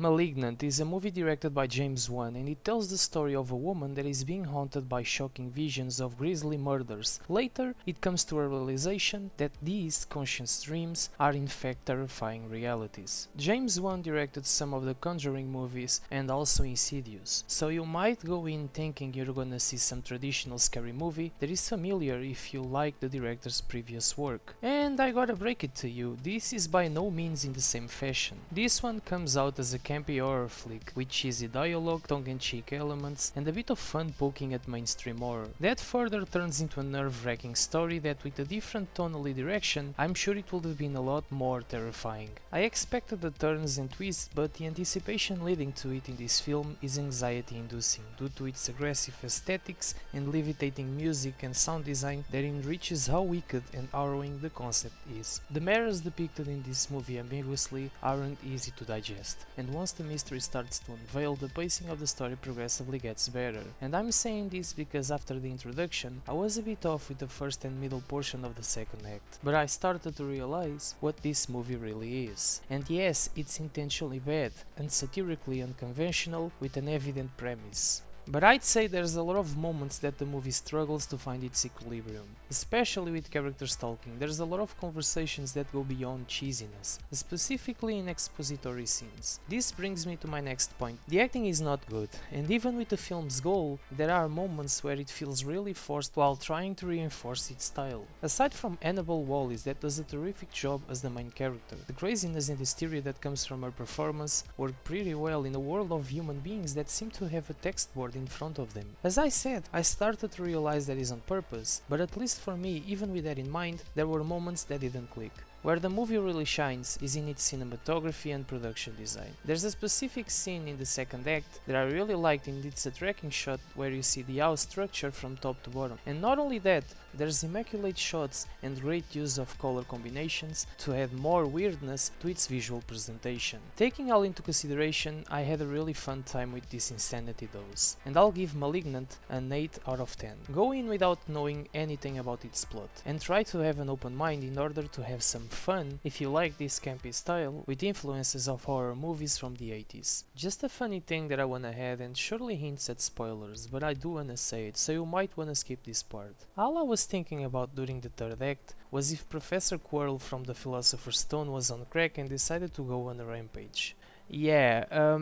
Malignant is a movie directed by James Wan, and it tells the story of a woman that is being haunted by shocking visions of grisly murders. Later, it comes to a realization that these conscious dreams are in fact terrifying realities. James Wan directed some of the Conjuring movies and also Insidious, so you might go in thinking you're gonna see some traditional scary movie that is familiar if you like the director's previous work. And I gotta break it to you, this is by no means in the same fashion. This one comes out as a campy horror flick, with cheesy dialogue, tongue-in-cheek elements, and a bit of fun poking at mainstream horror. That further turns into a nerve-wracking story that, with a different tonally direction, I'm sure it would have been a lot more terrifying. I expected the turns and twists, but the anticipation leading to it in this film is anxiety-inducing due to its aggressive aesthetics and levitating music and sound design that enriches how wicked and harrowing the concept is. The matters depicted in this movie ambiguously aren't easy to digest, and once the mystery starts to unveil, the pacing of the story progressively gets better. And I'm saying this because after the introduction, I was a bit off with the first and middle portion of the second act, but I started to realize what this movie really is. And yes, it's intentionally bad and satirically unconventional with an evident premise. But I'd say there's a lot of moments that the movie struggles to find its equilibrium, especially with characters talking. There's a lot of conversations that go beyond cheesiness, specifically in expository scenes. This brings me to my next point. The acting is not good, and even with the film's goal, there are moments where it feels really forced while trying to reinforce its style. Aside from Annabelle Wallis, that does a terrific job as the main character, the craziness and hysteria that comes from her performance work pretty well in a world of human beings that seem to have a text board in front of them. As I said, I started to realize that is on purpose, but at least for me, even with that in mind, there were moments that didn't click. Where the movie really shines is in its cinematography and production design. There's a specific scene in the second act that I really liked, and it's a tracking shot where you see the house structure from top to bottom. And not only that, there's immaculate shots and great use of color combinations to add more weirdness to its visual presentation. Taking all into consideration, I had a really fun time with this insanity dose, and I'll give Malignant an 8 out of 10. Go in without knowing anything about its plot, and try to have an open mind in order to have some fun if you like this campy style with influences of horror movies from the 80s. Just a funny thing that I wanna add, and surely hints at spoilers, but I do wanna say it, so you might wanna skip this part. All I was thinking about during the third act was if Professor Quirrell from the Philosopher's Stone was on crack and decided to go on a rampage. Yeah,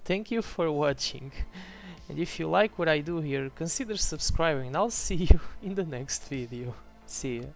thank you for watching. And if you like what I do here, consider subscribing, and I'll see you in the next video. See ya.